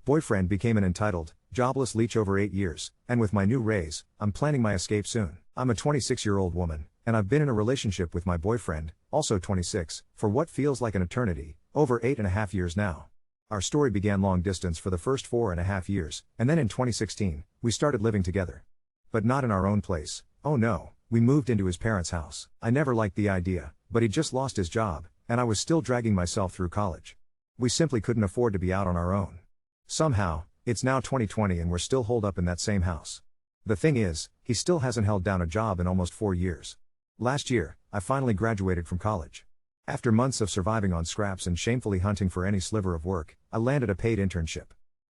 Boyfriend became an entitled, jobless leech over 8 years, and with my new raise, I'm planning my escape soon. I'm a 26-year-old woman, and I've been in a relationship with my boyfriend, also 26, for what feels like an eternity, over 8.5 years now. Our story began long distance for the first 4.5 years, and then in 2016, we started living together. But not in our own place, oh no, we moved into his parents' house. I never liked the idea, but he just lost his job, and I was still dragging myself through college. We simply couldn't afford to be out on our own. Somehow, it's now 2020 and we're still holed up in that same house. The thing is, he still hasn't held down a job in almost 4 years. Last year, I finally graduated from college. After months of surviving on scraps and shamefully hunting for any sliver of work, I landed a paid internship.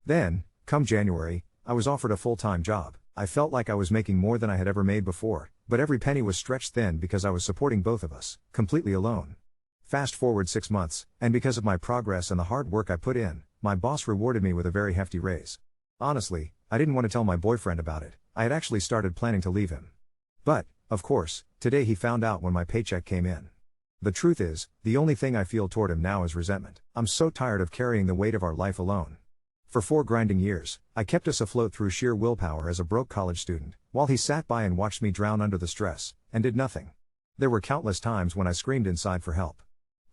Then, come January, I was offered a full-time job. I felt like I was making more than I had ever made before, but every penny was stretched thin because I was supporting both of us, completely alone. Fast forward 6 months, and because of my progress and the hard work I put in, my boss rewarded me with a very hefty raise. Honestly, I didn't want to tell my boyfriend about it. I had actually started planning to leave him. But, of course, today he found out when my paycheck came in. The truth is, the only thing I feel toward him now is resentment. I'm so tired of carrying the weight of our life alone. For 4 grinding years, I kept us afloat through sheer willpower as a broke college student, while he sat by and watched me drown under the stress, and did nothing. There were countless times when I screamed inside for help.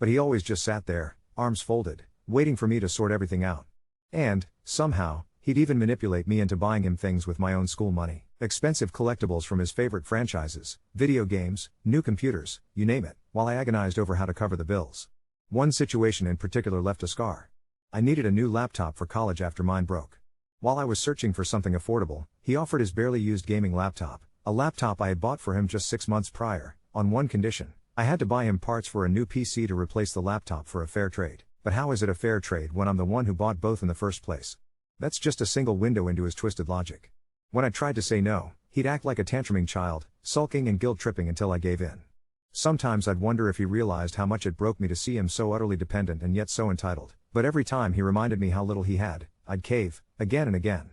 But he always just sat there, arms folded, waiting for me to sort everything out. And, somehow, he'd even manipulate me into buying him things with my own school money. Expensive collectibles from his favorite franchises, video games, new computers, you name it, while I agonized over how to cover the bills. One situation in particular left a scar. I needed a new laptop for college after mine broke. While I was searching for something affordable, he offered his barely used gaming laptop, a laptop I had bought for him just 6 months prior, on one condition. I had to buy him parts for a new PC to replace the laptop for a fair trade. But how is it a fair trade when I'm the one who bought both in the first place? That's just a single window into his twisted logic. When I tried to say no, he'd act like a tantruming child, sulking and guilt-tripping until I gave in. Sometimes I'd wonder if he realized how much it broke me to see him so utterly dependent and yet so entitled, but every time he reminded me how little he had, I'd cave, again and again.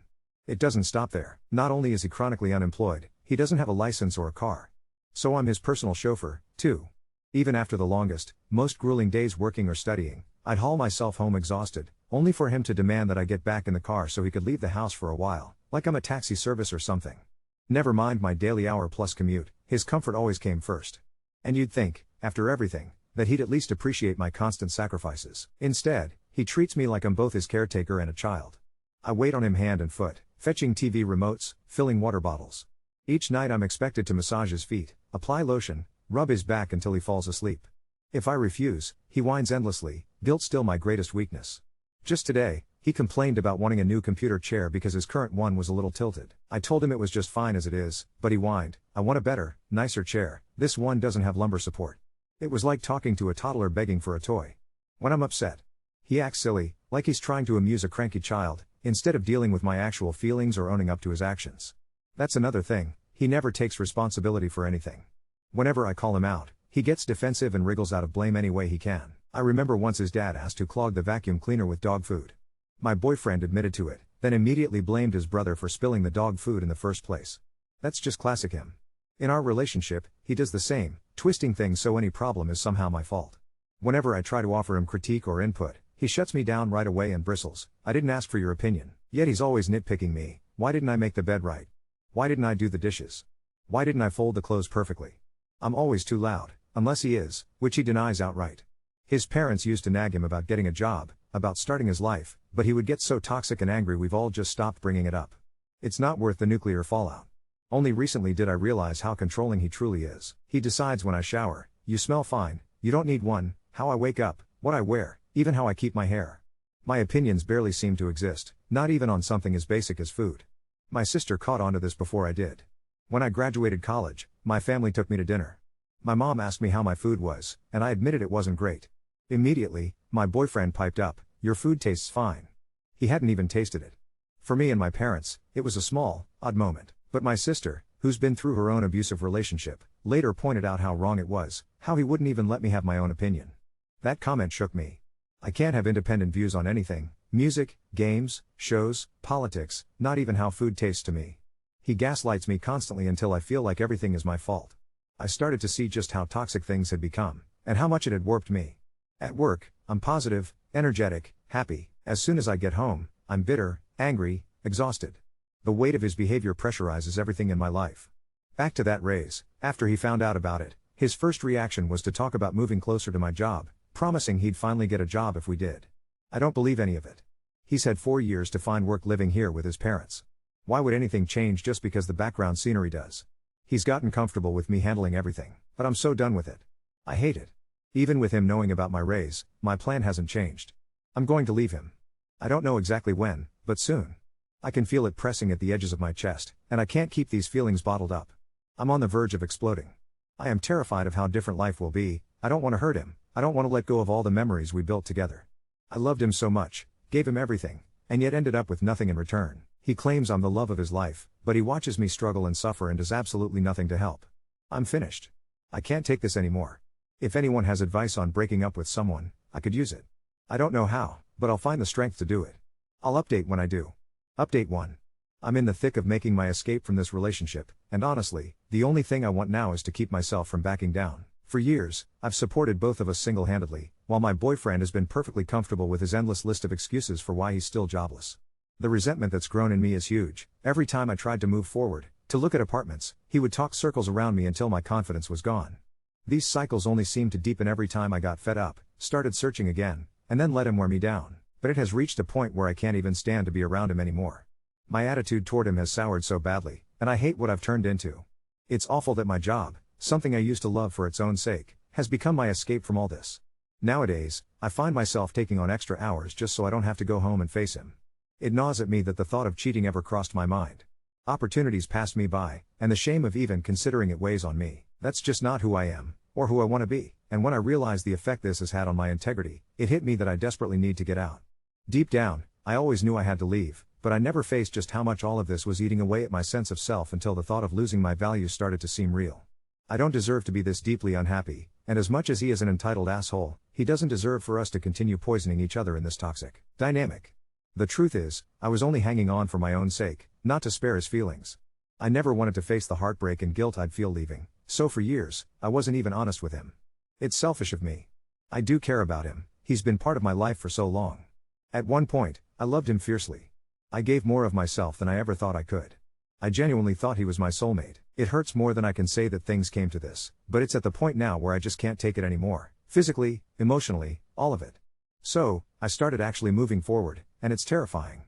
It doesn't stop there. Not only is he chronically unemployed, he doesn't have a license or a car. So I'm his personal chauffeur, too. Even after the longest, most grueling days working or studying, I'd haul myself home exhausted, only for him to demand that I get back in the car so he could leave the house for a while, like I'm a taxi service or something. Never mind my daily hour-plus commute, his comfort always came first. And you'd think, after everything, that he'd at least appreciate my constant sacrifices. Instead, he treats me like I'm both his caretaker and a child. I wait on him hand and foot, fetching TV remotes, filling water bottles. Each night I'm expected to massage his feet, apply lotion, rub his back until he falls asleep. If I refuse, he whines endlessly, guilt still my greatest weakness. Just today, he complained about wanting a new computer chair because his current one was a little tilted. I told him it was just fine as it is, but he whined, I want a better, nicer chair, this one doesn't have lumbar support. It was like talking to a toddler begging for a toy. When I'm upset, he acts silly, like he's trying to amuse a cranky child, instead of dealing with my actual feelings or owning up to his actions. That's another thing, he never takes responsibility for anything. Whenever I call him out, he gets defensive and wriggles out of blame any way he can. I remember once his dad asked who clogged the vacuum cleaner with dog food. My boyfriend admitted to it, then immediately blamed his brother for spilling the dog food in the first place. That's just classic him. In our relationship, he does the same, twisting things so any problem is somehow my fault. Whenever I try to offer him critique or input, he shuts me down right away and bristles. I didn't ask for your opinion. Yet he's always nitpicking me. Why didn't I make the bed right? Why didn't I do the dishes? Why didn't I fold the clothes perfectly? I'm always too loud, unless he is, which he denies outright. His parents used to nag him about getting a job, about starting his life, but he would get so toxic and angry we've all just stopped bringing it up. It's not worth the nuclear fallout. Only recently did I realize how controlling he truly is. He decides when I shower, you smell fine, you don't need one, how I wake up, what I wear, even how I keep my hair. My opinions barely seem to exist, not even on something as basic as food. My sister caught on to this before I did. When I graduated college, my family took me to dinner. My mom asked me how my food was, and I admitted it wasn't great. Immediately, my boyfriend piped up, your food tastes fine. He hadn't even tasted it. For me and my parents, it was a small, odd moment. But my sister, who's been through her own abusive relationship, later pointed out how wrong it was, how he wouldn't even let me have my own opinion. That comment shook me. I can't have independent views on anything, music, games, shows, politics, not even how food tastes to me. He gaslights me constantly until I feel like everything is my fault. I started to see just how toxic things had become, and how much it had warped me. At work, I'm positive, energetic, happy. As soon as I get home, I'm bitter, angry, exhausted. The weight of his behavior pressurizes everything in my life. Back to that raise, after he found out about it, his first reaction was to talk about moving closer to my job, promising he'd finally get a job if we did. I don't believe any of it. He's had 4 years to find work living here with his parents. Why would anything change just because the background scenery does? He's gotten comfortable with me handling everything, but I'm so done with it. I hate it. Even with him knowing about my raise, my plan hasn't changed. I'm going to leave him. I don't know exactly when, but soon. I can feel it pressing at the edges of my chest, and I can't keep these feelings bottled up. I'm on the verge of exploding. I am terrified of how different life will be. I don't want to hurt him. I don't want to let go of all the memories we built together. I loved him so much, gave him everything, and yet ended up with nothing in return. He claims I'm the love of his life, but he watches me struggle and suffer and does absolutely nothing to help. I'm finished. I can't take this anymore. If anyone has advice on breaking up with someone, I could use it. I don't know how, but I'll find the strength to do it. I'll update when I do. Update 1. I'm in the thick of making my escape from this relationship, and honestly, the only thing I want now is to keep myself from backing down. For years, I've supported both of us single-handedly, while my boyfriend has been perfectly comfortable with his endless list of excuses for why he's still jobless. The resentment that's grown in me is huge. Every time I tried to move forward, to look at apartments, he would talk circles around me until my confidence was gone. These cycles only seemed to deepen every time I got fed up, started searching again, and then let him wear me down. But it has reached a point where I can't even stand to be around him anymore. My attitude toward him has soured so badly, and I hate what I've turned into. It's awful that my job, something I used to love for its own sake, has become my escape from all this. Nowadays, I find myself taking on extra hours just so I don't have to go home and face him. It gnaws at me that the thought of cheating ever crossed my mind. Opportunities passed me by, and the shame of even considering it weighs on me. That's just not who I am, or who I want to be, and when I realized the effect this has had on my integrity, it hit me that I desperately need to get out. Deep down, I always knew I had to leave, but I never faced just how much all of this was eating away at my sense of self until the thought of losing my values started to seem real. I don't deserve to be this deeply unhappy, and as much as he is an entitled asshole, he doesn't deserve for us to continue poisoning each other in this toxic dynamic. The truth is, I was only hanging on for my own sake, not to spare his feelings. I never wanted to face the heartbreak and guilt I'd feel leaving, so for years, I wasn't even honest with him. It's selfish of me. I do care about him, he's been part of my life for so long. At one point, I loved him fiercely. I gave more of myself than I ever thought I could. I genuinely thought he was my soulmate. It hurts more than I can say that things came to this, but it's at the point now where I just can't take it anymore. Physically, emotionally, all of it. So, I started actually moving forward, and it's terrifying.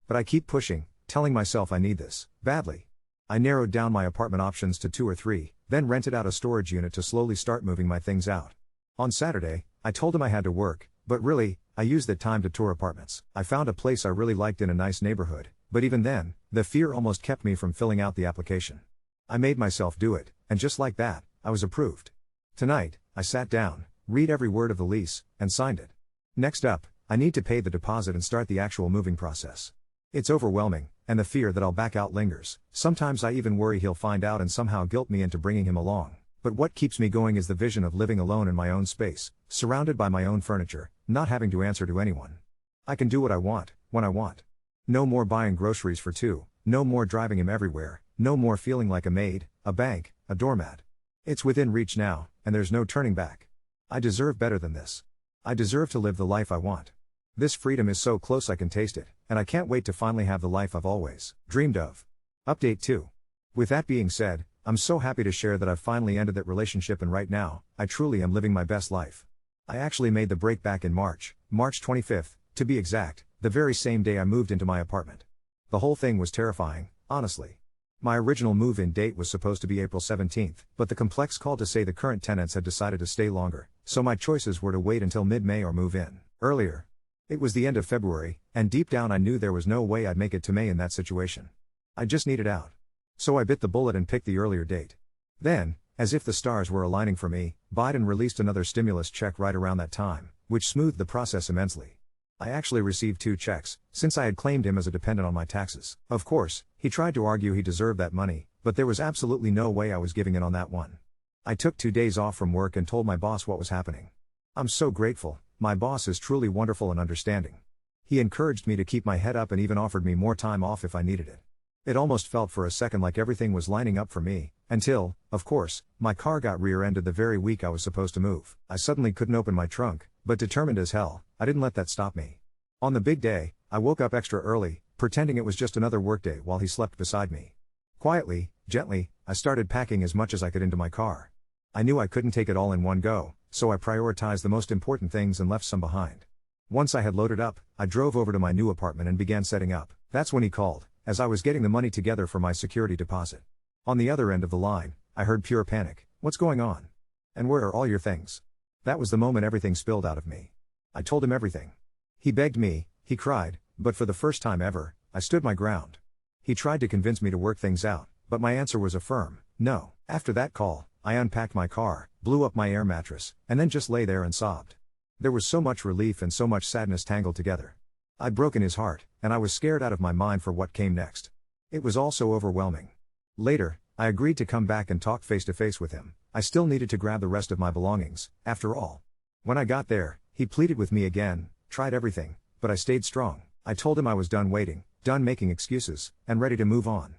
But I keep pushing, telling myself I need this, badly. I narrowed down my apartment options to 2 or 3, then rented out a storage unit to slowly start moving my things out. On Saturday, I told him I had to work, but really, I used that time to tour apartments. I found a place I really liked in a nice neighborhood, but even then, the fear almost kept me from filling out the application. I made myself do it, and just like that, I was approved. Tonight, I sat down, read every word of the lease, and signed it. Next up, I need to pay the deposit and start the actual moving process. It's overwhelming, and the fear that I'll back out lingers. Sometimes I even worry he'll find out and somehow guilt me into bringing him along. But what keeps me going is the vision of living alone in my own space, surrounded by my own furniture, not having to answer to anyone. I can do what I want, when I want. No more buying groceries for 2, no more driving him everywhere, no more feeling like a maid, a bank, a doormat. It's within reach now, and there's no turning back. I deserve better than this. I deserve to live the life I want. This freedom is so close I can taste it, and I can't wait to finally have the life I've always dreamed of. Update 2. With that being said, I'm so happy to share that I've finally ended that relationship, and right now, I truly am living my best life. I actually made the break back in March 25th, to be exact, the very same day I moved into my apartment. The whole thing was terrifying, honestly. My original move-in date was supposed to be April 17th, but the complex called to say the current tenants had decided to stay longer, so my choices were to wait until mid-May or move in earlier. It was the end of February, and deep down I knew there was no way I'd make it to May in that situation. I just needed out. So I bit the bullet and picked the earlier date. Then, as if the stars were aligning for me, Biden released another stimulus check right around that time, which smoothed the process immensely. I actually received 2 checks, since I had claimed him as a dependent on my taxes. Of course, he tried to argue he deserved that money, but there was absolutely no way I was giving in on that one. I took 2 days off from work and told my boss what was happening. I'm so grateful. My boss is truly wonderful and understanding. He encouraged me to keep my head up and even offered me more time off if I needed it. It almost felt for a second like everything was lining up for me, until, of course, my car got rear-ended the very week I was supposed to move. I suddenly couldn't open my trunk, but determined as hell, I didn't let that stop me. On the big day, I woke up extra early, pretending it was just another workday while he slept beside me. Quietly, gently, I started packing as much as I could into my car. I knew I couldn't take it all in one go, so I prioritized the most important things and left some behind. Once I had loaded up, I drove over to my new apartment and began setting up. That's when he called, as I was getting the money together for my security deposit. On the other end of the line, I heard pure panic. "What's going on? And where are all your things?" That was the moment everything spilled out of me. I told him everything. He begged me, he cried, but for the first time ever, I stood my ground. He tried to convince me to work things out, but my answer was a firm no. After that call, I unpacked my car, blew up my air mattress, and then just lay there and sobbed. There was so much relief and so much sadness tangled together. I'd broken his heart, and I was scared out of my mind for what came next. It was all so overwhelming. Later, I agreed to come back and talk face to face with him. I still needed to grab the rest of my belongings, after all. When I got there, he pleaded with me again, tried everything, but I stayed strong. I told him I was done waiting, done making excuses, and ready to move on.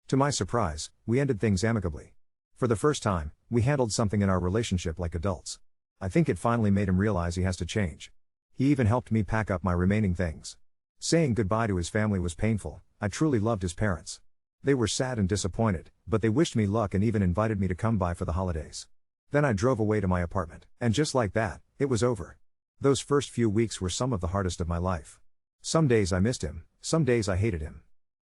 To my surprise, we ended things amicably. For the first time, we handled something in our relationship like adults. I think it finally made him realize he has to change. He even helped me pack up my remaining things. Saying goodbye to his family was painful. I truly loved his parents. They were sad and disappointed, but they wished me luck and even invited me to come by for the holidays. Then I drove away to my apartment, and just like that, it was over. Those first few weeks were some of the hardest of my life. Some days I missed him, some days I hated him.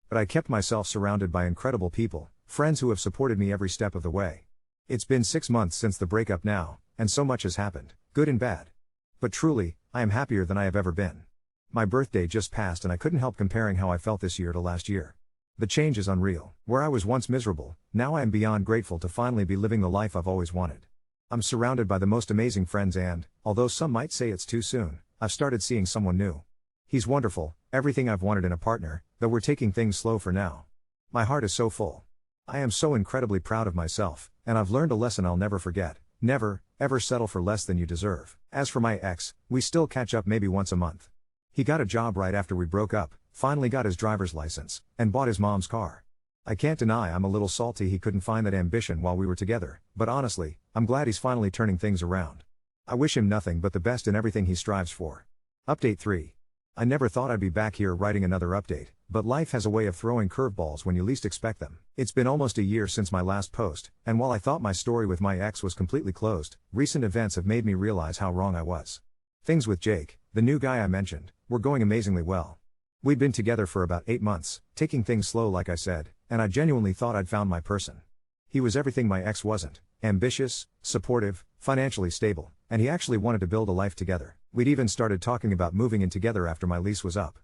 But I kept myself surrounded by incredible people, friends who have supported me every step of the way. It's been 6 months since the breakup now, and so much has happened, good and bad. But truly, I am happier than I have ever been. My birthday just passed and I couldn't help comparing how I felt this year to last year. The change is unreal. Where I was once miserable, now I am beyond grateful to finally be living the life I've always wanted. I'm surrounded by the most amazing friends and, although some might say it's too soon, I've started seeing someone new. He's wonderful, everything I've wanted in a partner, though we're taking things slow for now. My heart is so full. I am so incredibly proud of myself, and I've learned a lesson I'll never forget. Never, ever settle for less than you deserve. As for my ex, we still catch up maybe once a month. He got a job right after we broke up, finally got his driver's license, and bought his mom's car. I can't deny I'm a little salty he couldn't find that ambition while we were together, but honestly, I'm glad he's finally turning things around. I wish him nothing but the best in everything he strives for. Update 3. I never thought I'd be back here writing another update, but life has a way of throwing curveballs when you least expect them. It's been almost a year since my last post, and while I thought my story with my ex was completely closed, recent events have made me realize how wrong I was. Things with Jake, the new guy I mentioned, were going amazingly well. We'd been together for about 8 months, taking things slow like I said, and I genuinely thought I'd found my person. He was everything my ex wasn't: ambitious, supportive, financially stable, and he actually wanted to build a life together. We'd even started talking about moving in together after my lease was up.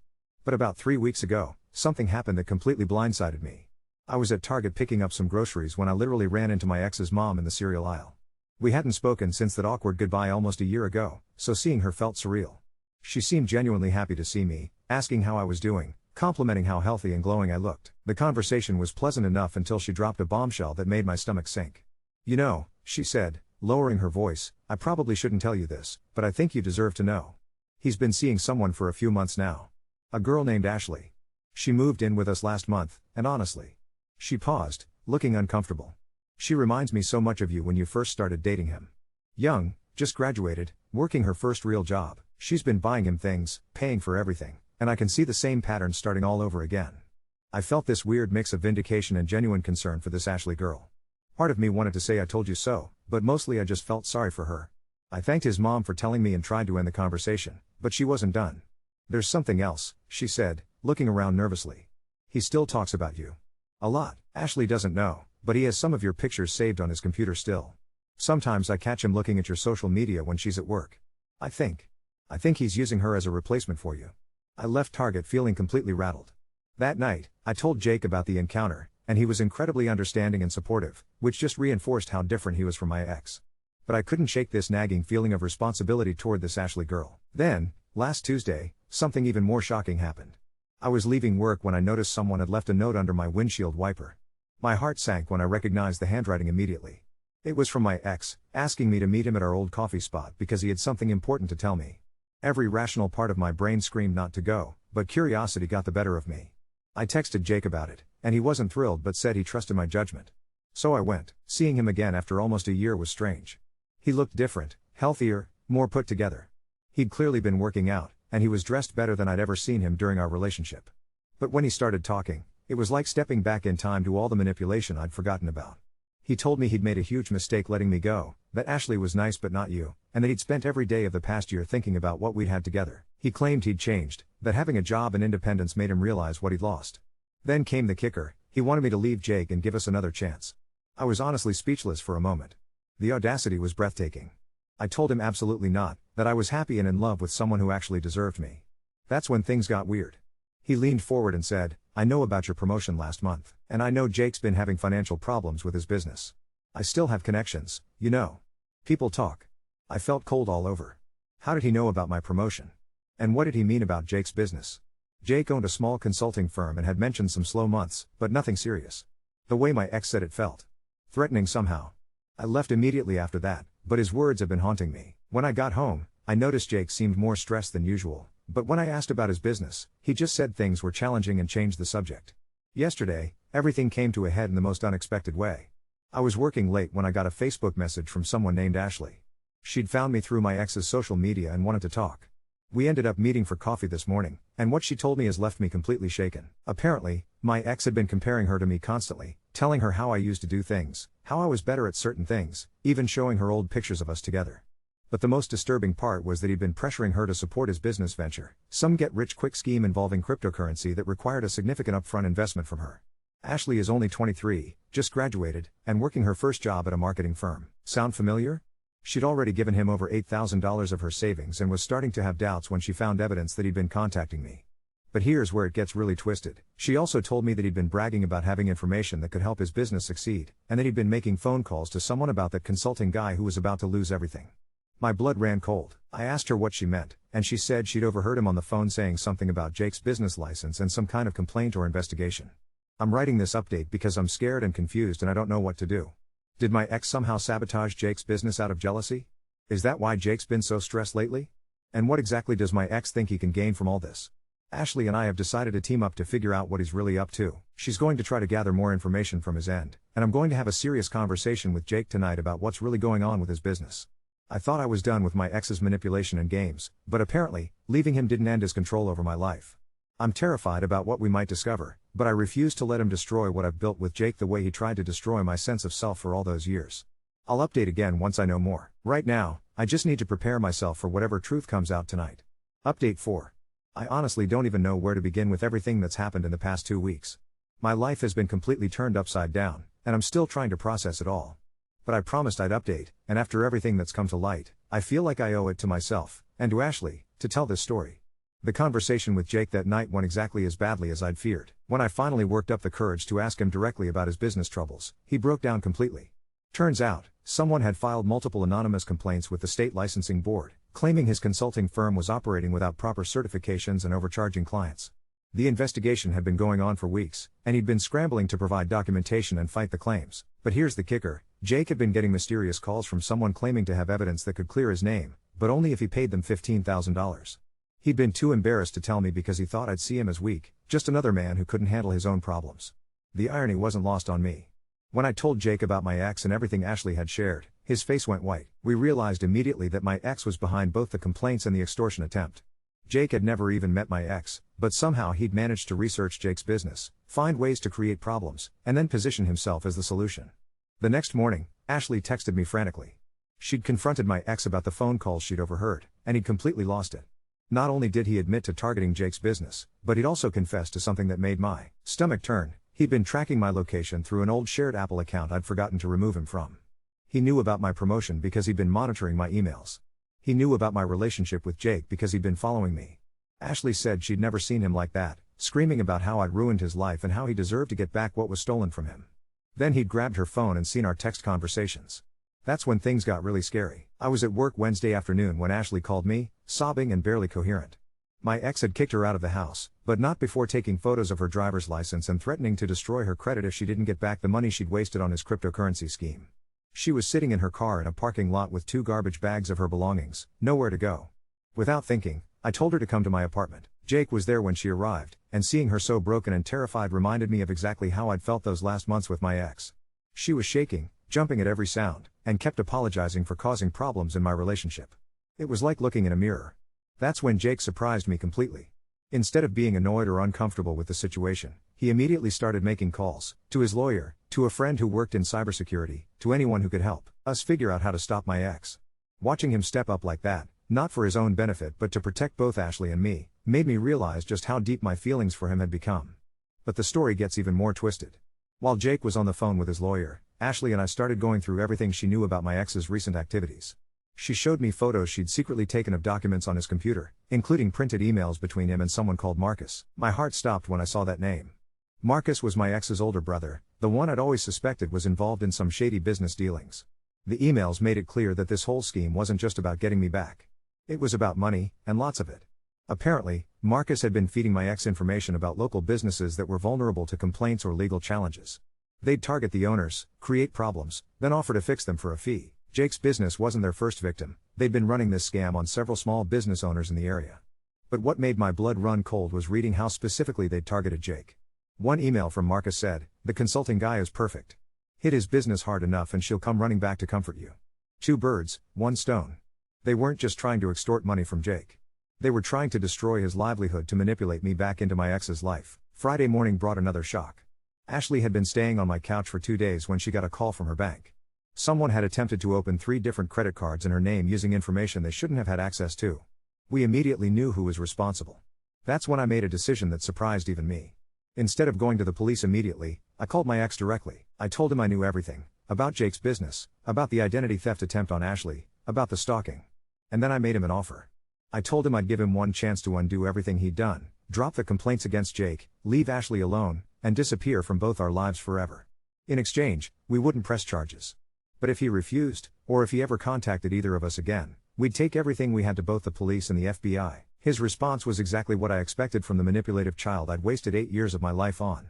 But about 3 weeks ago, something happened that completely blindsided me. I was at Target picking up some groceries when I literally ran into my ex's mom in the cereal aisle. We hadn't spoken since that awkward goodbye almost a year ago, so seeing her felt surreal. She seemed genuinely happy to see me, asking how I was doing, complimenting how healthy and glowing I looked. The conversation was pleasant enough until she dropped a bombshell that made my stomach sink. "You know," she said, lowering her voice, "I probably shouldn't tell you this, but I think you deserve to know. He's been seeing someone for a few months now. A girl named Ashley. She moved in with us last month, and honestly." She paused, looking uncomfortable. "She reminds me so much of you when you first started dating him. Young, just graduated, working her first real job. She's been buying him things, paying for everything, and I can see the same pattern starting all over again." I felt this weird mix of vindication and genuine concern for this Ashley girl. Part of me wanted to say I told you so, but mostly I just felt sorry for her. I thanked his mom for telling me and tried to end the conversation, but she wasn't done. "There's something else," she said, looking around nervously. "He still talks about you. A lot. Ashley doesn't know, but he has some of your pictures saved on his computer still. Sometimes I catch him looking at your social media when she's at work. I think he's using her as a replacement for you." I left Target feeling completely rattled. That night, I told Jake about the encounter, and he was incredibly understanding and supportive, which just reinforced how different he was from my ex. But I couldn't shake this nagging feeling of responsibility toward this Ashley girl. Then, last Tuesday, something even more shocking happened. I was leaving work when I noticed someone had left a note under my windshield wiper. My heart sank when I recognized the handwriting immediately. It was from my ex, asking me to meet him at our old coffee spot because he had something important to tell me. Every rational part of my brain screamed not to go, but curiosity got the better of me. I texted Jake about it, and he wasn't thrilled but said he trusted my judgment. So I went. Seeing him again after almost a year was strange. He looked different, healthier, more put together. He'd clearly been working out, and he was dressed better than I'd ever seen him during our relationship. But when he started talking, it was like stepping back in time to all the manipulation I'd forgotten about. He told me he'd made a huge mistake letting me go, that Ashley was nice but not you, and that he'd spent every day of the past year thinking about what we'd had together. He claimed he'd changed, that having a job and independence made him realize what he'd lost. Then came the kicker: he wanted me to leave Jake and give us another chance. I was honestly speechless for a moment. The audacity was breathtaking. I told him absolutely not, that I was happy and in love with someone who actually deserved me. That's when things got weird. He leaned forward and said, "I know about your promotion last month, and I know Jake's been having financial problems with his business. I still have connections, you know. People talk." I felt cold all over. How did he know about my promotion? And what did he mean about Jake's business? Jake owned a small consulting firm and had mentioned some slow months, but nothing serious. The way my ex said it felt threatening somehow. I left immediately after that, but his words have been haunting me. When I got home, I noticed Jake seemed more stressed than usual, but when I asked about his business, he just said things were challenging and changed the subject. Yesterday, everything came to a head in the most unexpected way. I was working late when I got a Facebook message from someone named Ashley. She'd found me through my ex's social media and wanted to talk. We ended up meeting for coffee this morning, and what she told me has left me completely shaken. Apparently, my ex had been comparing her to me constantly, telling her how I used to do things, how I was better at certain things, even showing her old pictures of us together. But the most disturbing part was that he'd been pressuring her to support his business venture, some get-rich-quick scheme involving cryptocurrency that required a significant upfront investment from her. Ashley is only 23, just graduated, and working her first job at a marketing firm. Sound familiar? She'd already given him over $8,000 of her savings and was starting to have doubts when she found evidence that he'd been contacting me. But here's where it gets really twisted. She also told me that he'd been bragging about having information that could help his business succeed, and that he'd been making phone calls to someone about that consulting guy who was about to lose everything. My blood ran cold. I asked her what she meant, and she said she'd overheard him on the phone saying something about Jake's business license and some kind of complaint or investigation. I'm writing this update because I'm scared and confused and I don't know what to do. Did my ex somehow sabotage Jake's business out of jealousy? Is that why Jake's been so stressed lately? And what exactly does my ex think he can gain from all this? Ashley and I have decided to team up to figure out what he's really up to. She's going to try to gather more information from his end, and I'm going to have a serious conversation with Jake tonight about what's really going on with his business. I thought I was done with my ex's manipulation and games, but apparently, leaving him didn't end his control over my life. I'm terrified about what we might discover, but I refuse to let him destroy what I've built with Jake the way he tried to destroy my sense of self for all those years. I'll update again once I know more. Right now, I just need to prepare myself for whatever truth comes out tonight. Update 4. I honestly don't even know where to begin with everything that's happened in the past 2 weeks. My life has been completely turned upside down, and I'm still trying to process it all. But I promised I'd update, and after everything that's come to light, I feel like I owe it to myself, and to Ashley, to tell this story. The conversation with Jake that night went exactly as badly as I'd feared. When I finally worked up the courage to ask him directly about his business troubles, he broke down completely. Turns out, someone had filed multiple anonymous complaints with the state licensing board, claiming his consulting firm was operating without proper certifications and overcharging clients. The investigation had been going on for weeks, and he'd been scrambling to provide documentation and fight the claims. But here's the kicker: Jake had been getting mysterious calls from someone claiming to have evidence that could clear his name, but only if he paid them $15,000. He'd been too embarrassed to tell me because he thought I'd see him as weak, just another man who couldn't handle his own problems. The irony wasn't lost on me. When I told Jake about my ex and everything Ashley had shared, his face went white. We realized immediately that my ex was behind both the complaints and the extortion attempt. Jake had never even met my ex, but somehow he'd managed to research Jake's business, find ways to create problems, and then position himself as the solution. The next morning, Ashley texted me frantically. She'd confronted my ex about the phone calls she'd overheard, and he'd completely lost it. Not only did he admit to targeting Jake's business, but he'd also confessed to something that made my stomach turn. He'd been tracking my location through an old shared Apple account I'd forgotten to remove him from. He knew about my promotion because he'd been monitoring my emails. He knew about my relationship with Jake because he'd been following me. Ashley said she'd never seen him like that, screaming about how I'd ruined his life and how he deserved to get back what was stolen from him. Then he'd grabbed her phone and seen our text conversations. That's when things got really scary. I was at work Wednesday afternoon when Ashley called me, sobbing and barely coherent. My ex had kicked her out of the house, but not before taking photos of her driver's license and threatening to destroy her credit if she didn't get back the money she'd wasted on his cryptocurrency scheme. She was sitting in her car in a parking lot with 2 garbage bags of her belongings, nowhere to go. Without thinking, I told her to come to my apartment. Jake was there when she arrived, and seeing her so broken and terrified reminded me of exactly how I'd felt those last months with my ex. She was shaking, jumping at every sound, and kept apologizing for causing problems in my relationship. It was like looking in a mirror. That's when Jake surprised me completely. Instead of being annoyed or uncomfortable with the situation, he immediately started making calls, to his lawyer, to a friend who worked in cybersecurity, to anyone who could help us figure out how to stop my ex. Watching him step up like that, not for his own benefit but to protect both Ashley and me, made me realize just how deep my feelings for him had become. But the story gets even more twisted. While Jake was on the phone with his lawyer, Ashley and I started going through everything she knew about my ex's recent activities. She showed me photos she'd secretly taken of documents on his computer, including printed emails between him and someone called Marcus. My heart stopped when I saw that name. Marcus was my ex's older brother, the one I'd always suspected was involved in some shady business dealings. The emails made it clear that this whole scheme wasn't just about getting me back. It was about money, and lots of it. Apparently, Marcus had been feeding my ex information about local businesses that were vulnerable to complaints or legal challenges. They'd target the owners, create problems, then offer to fix them for a fee. Jake's business wasn't their first victim, they'd been running this scam on several small business owners in the area. But what made my blood run cold was reading how specifically they'd targeted Jake. One email from Marcus said, "The consulting guy is perfect. Hit his business hard enough and she'll come running back to comfort you." 2 birds, 1 stone. They weren't just trying to extort money from Jake. They were trying to destroy his livelihood to manipulate me back into my ex's life. Friday morning brought another shock. Ashley had been staying on my couch for 2 days when she got a call from her bank. Someone had attempted to open 3 different credit cards in her name using information they shouldn't have had access to. We immediately knew who was responsible. That's when I made a decision that surprised even me. Instead of going to the police immediately, I called my ex directly. I told him I knew everything, about Jake's business, about the identity theft attempt on Ashley, about the stalking. And then I made him an offer. I told him I'd give him one chance to undo everything he'd done, drop the complaints against Jake, leave Ashley alone, and disappear from both our lives forever. In exchange, we wouldn't press charges. But if he refused, or if he ever contacted either of us again, we'd take everything we had to both the police and the FBI. His response was exactly what I expected from the manipulative child I'd wasted 8 years of my life on.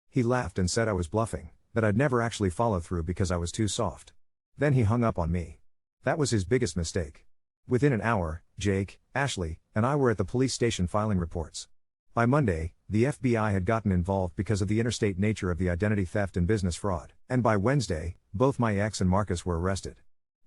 He laughed and said I was bluffing, that I'd never actually follow through because I was too soft. Then he hung up on me. That was his biggest mistake. Within an hour, Jake, Ashley, and I were at the police station filing reports. By Monday, the FBI had gotten involved because of the interstate nature of the identity theft and business fraud, and by Wednesday, both my ex and Marcus were arrested.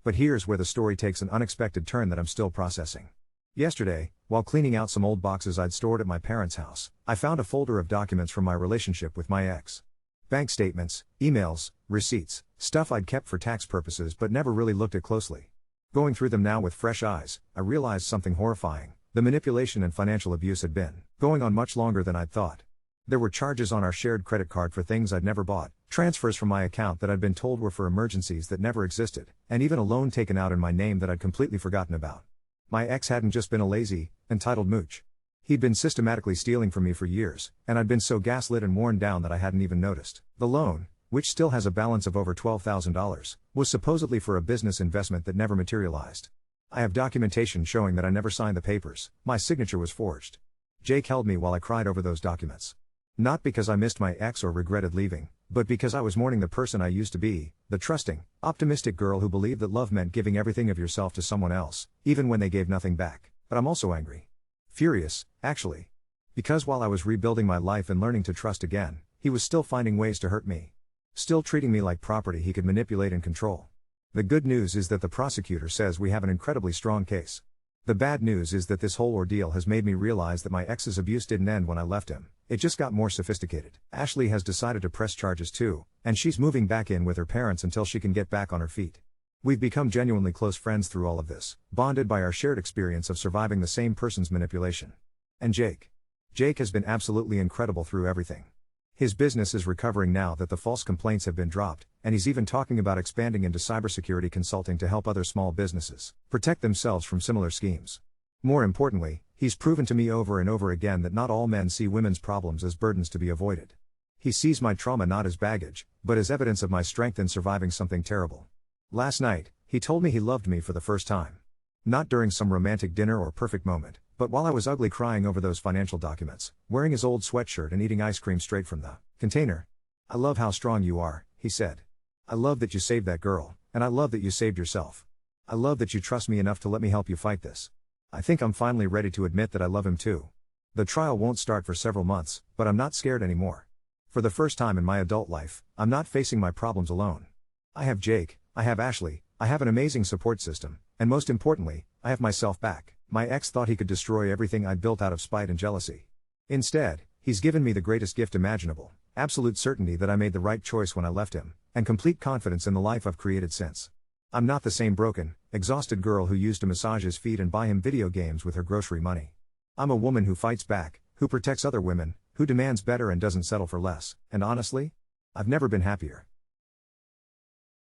But here's where the story takes an unexpected turn that I'm still processing. Yesterday, while cleaning out some old boxes I'd stored at my parents' house, I found a folder of documents from my relationship with my ex. Bank statements, emails, receipts, stuff I'd kept for tax purposes but never really looked at closely. Going through them now with fresh eyes, I realized something horrifying. The manipulation and financial abuse had been going on much longer than I'd thought. There were charges on our shared credit card for things I'd never bought, transfers from my account that I'd been told were for emergencies that never existed, and even a loan taken out in my name that I'd completely forgotten about. My ex hadn't just been a lazy, entitled mooch. He'd been systematically stealing from me for years, and I'd been so gaslit and worn down that I hadn't even noticed. The loan, which still has a balance of over $12,000, was supposedly for a business investment that never materialized. I have documentation showing that I never signed the papers, my signature was forged. Jake held me while I cried over those documents. Not because I missed my ex or regretted leaving, but because I was mourning the person I used to be, the trusting, optimistic girl who believed that love meant giving everything of yourself to someone else, even when they gave nothing back. But I'm also angry. Furious, actually. Because while I was rebuilding my life and learning to trust again, he was still finding ways to hurt me. Still treating me like property he could manipulate and control. The good news is that the prosecutor says we have an incredibly strong case. The bad news is that this whole ordeal has made me realize that my ex's abuse didn't end when I left him, it just got more sophisticated. Ashley has decided to press charges too, and she's moving back in with her parents until she can get back on her feet. We've become genuinely close friends through all of this, bonded by our shared experience of surviving the same person's manipulation. And Jake. Jake has been absolutely incredible through everything. His business is recovering now that the false complaints have been dropped, and he's even talking about expanding into cybersecurity consulting to help other small businesses protect themselves from similar schemes. More importantly, he's proven to me over and over again that not all men see women's problems as burdens to be avoided. He sees my trauma not as baggage, but as evidence of my strength in surviving something terrible. Last night, he told me he loved me for the first time. Not during some romantic dinner or perfect moment, but while I was ugly crying over those financial documents, wearing his old sweatshirt and eating ice cream straight from the container. "I love how strong you are," he said. "I love that you saved that girl, and I love that you saved yourself. I love that you trust me enough to let me help you fight this. I think I'm finally ready to admit that I love him too. The trial won't start for several months, but I'm not scared anymore. For the first time in my adult life, I'm not facing my problems alone. I have Jake, I have Ashley, I have an amazing support system, and most importantly, I have myself back." My ex thought he could destroy everything I'd built out of spite and jealousy. Instead, he's given me the greatest gift imaginable: absolute certainty that I made the right choice when I left him, and complete confidence in the life I've created since. I'm not the same broken, exhausted girl who used to massage his feet and buy him video games with her grocery money. I'm a woman who fights back, who protects other women, who demands better and doesn't settle for less, and honestly, I've never been happier.